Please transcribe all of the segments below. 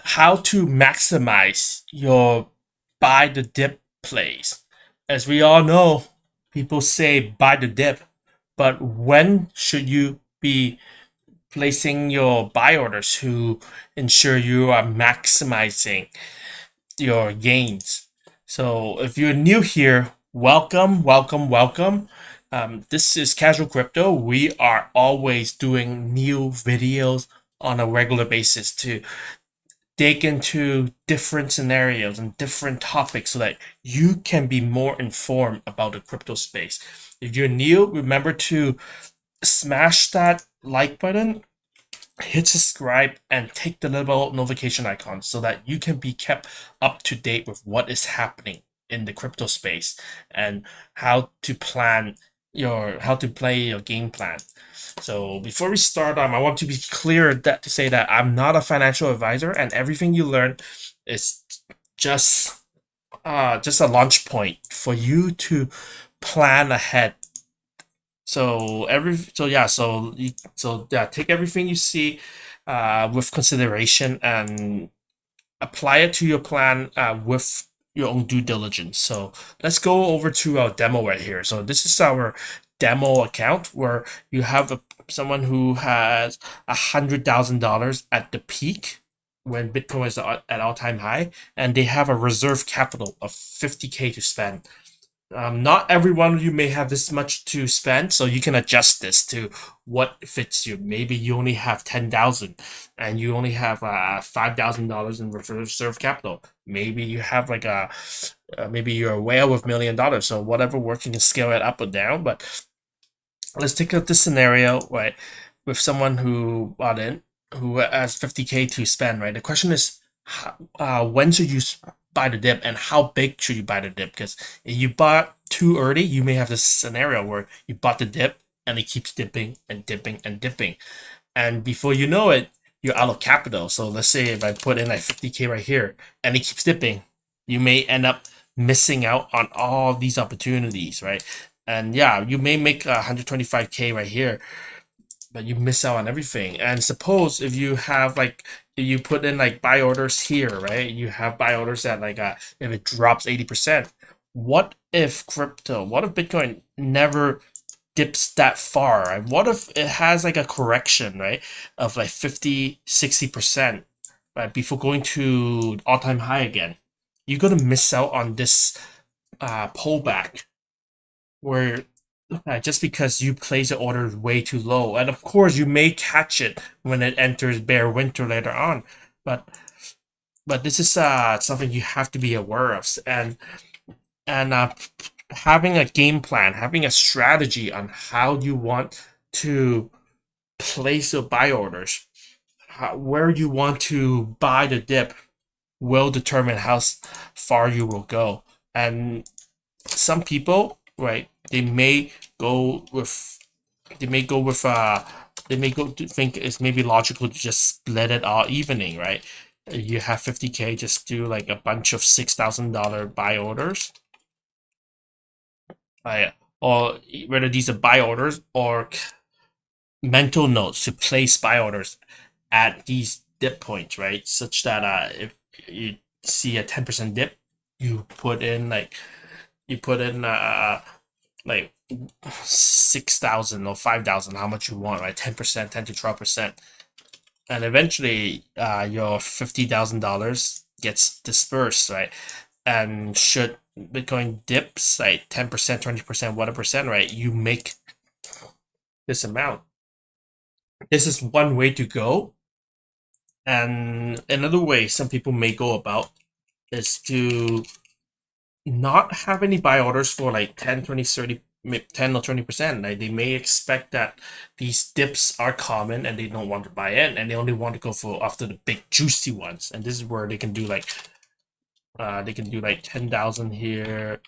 how to maximize your buy the dip plays. As we all know, people say buy the dip, but when should you be placing your buy orders to ensure you are maximizing your gains? So if you're new here, welcome, welcome, welcome. This is Casual Crypto. We are always doing new videos on a regular basis to dig into different scenarios and different topics so that you can be more informed about the crypto space. If you're new, remember to smash that like button, hit subscribe, and take the little notification icon so that you can be kept up to date with what is happening in the crypto space and how to play your game plan. So before we start, I want to be clear that to say that I'm not a financial advisor, and everything you learn is just just a launch point for you to plan ahead. Take everything you see with consideration and apply it to your plan with your own due diligence. So let's go over to our demo right here. So this is our demo account where you have someone who has $100,000 at the peak when Bitcoin is at all-time high, and they have a reserve capital of 50K to spend. Not every one of you may have this much to spend, so you can adjust this to what fits you. Maybe you only have 10,000, and you only have $5,000 in reserve capital. Maybe you have maybe you're a whale with $1 million. So whatever works, you can scale it up or down. But let's take out this scenario, right, with someone who bought in, who has 50K to spend, right? The question is, when should you buy the dip, and how big should you buy the dip? Because if you bought too early, you may have this scenario where you bought the dip and it keeps dipping and dipping and dipping, and before you know it, you're out of capital. So let's say if I put in like 50K right here and it keeps dipping, you may end up missing out on all these opportunities, right? And yeah, you may make 125K right here, but you miss out on everything. And suppose if you have if you put in like buy orders here, right? You have buy orders at if it drops 80%. What if Bitcoin never dips that far, right? What if it has like a correction, right, of like 50-60%, right, before going to all-time high again? You're gonna miss out on this pullback where just because you place the order way too low, and of course you may catch it when it enters bear winter later on, but this is something you have to be aware of, and having a game plan, having a strategy on how you want to place your buy orders, where you want to buy the dip, will determine how far you will go. And some people, right, go with they may go with they may go to think it's maybe logical to just split it all evening, right? You have 50K, just do like a bunch of $6,000 buy orders, uh, or whether these are buy orders or mental notes to place buy orders at these dip points, right? Such that if you see a 10% dip, you put in like 6,000 or 5,000, how much you want, right? 10%, 10 to 12%, and eventually your $50,000 gets dispersed, right? And should Bitcoin dips like 10%, 20%, whatever percent, right? You make this amount. This is one way to go. And another way some people may go about is to not have any buy orders for like 10, 20, 30, 10 or 20%. Like they may expect that these dips are common and they don't want to buy in, and they only want to go for after the big juicy ones. And this is where they can do like 10,000 here,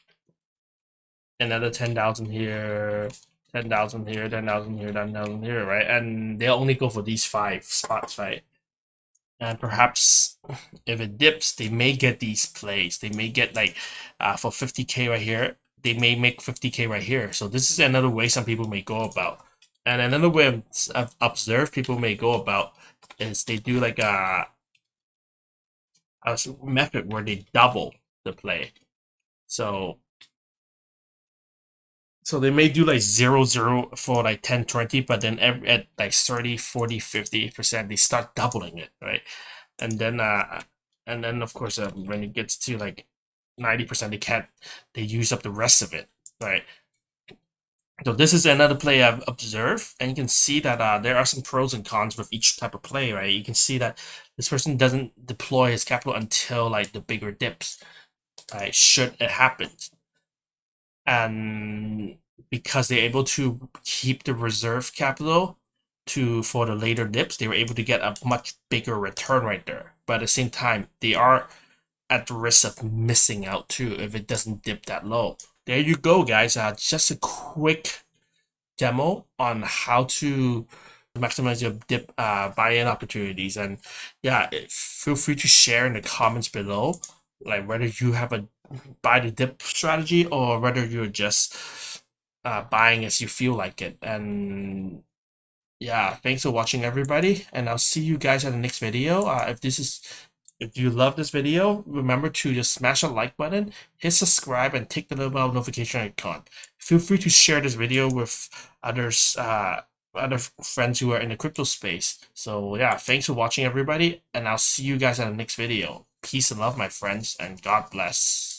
another 10,000 here, 10,000 here, 10,000 here, 10,000 here, right? And they'll only go for these 5 spots, right? And perhaps if it dips, they may get these plays. They may get like for 50K right here, they may make 50K right here. So this is another way some people may go about. And another way I've observed people may go about is they do like a method where they double the play. So they may do like 0 0 for like 10 20, but then at like 30 40 50% they start doubling it, right? And then of course when it gets to like 90% they use up the rest of it, right? So this is another play I've observed, and you can see that there are some pros and cons with each type of play, right? You can see that this person doesn't deploy his capital until like the bigger dips, right? Should it happen, and because they're able to keep the reserve capital for the later dips, they were able to get a much bigger return right there. But at the same time, they are at the risk of missing out too if it doesn't dip that low. There you go, guys. Just a quick demo on how to maximize your dip buy-in opportunities. And yeah, feel free to share in the comments below, like whether you have a buy the dip strategy or whether you're just buying as you feel like it. And yeah, thanks for watching, everybody, and I'll see you guys in the next video. If you love this video, remember to just smash that like button, hit subscribe, and tick the little bell notification icon. Feel free to share this video with others, other friends who are in the crypto space. So yeah, thanks for watching, everybody, and I'll see you guys in the next video. Peace and love, my friends, and God bless.